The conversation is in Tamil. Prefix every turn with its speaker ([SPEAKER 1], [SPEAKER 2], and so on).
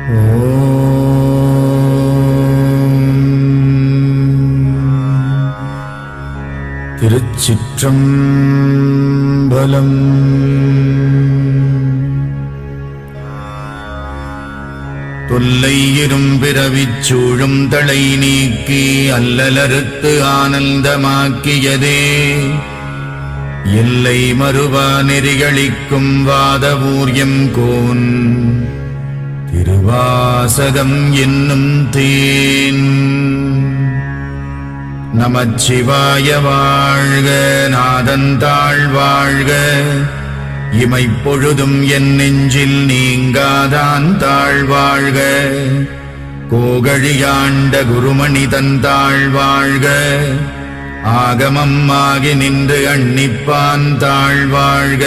[SPEAKER 1] திருச்சிற்றம்பலம். தொல்லை இரும்பிறவிச் சூழும் தளை நீக்கி அல்லலறுத்து ஆனந்தமாக்கியதே எல்லை மறுவா நெறிகளிக்கும் வாதவூர்யம் கோன் திருவாசகம் என்னும் தேன். நமச்சிவாய வாழ்க, நாதந்தாள் வாழ்க, இமைப்பொழுதும் என் நெஞ்சில் நீங்காதான் தாழ்வாழ்க. கோகழியாண்ட குருமணி தந்தாள் வாழ்க, ஆகமம் ஆகி நின்று அன்னிப்பான் தாழ்வாழ்க.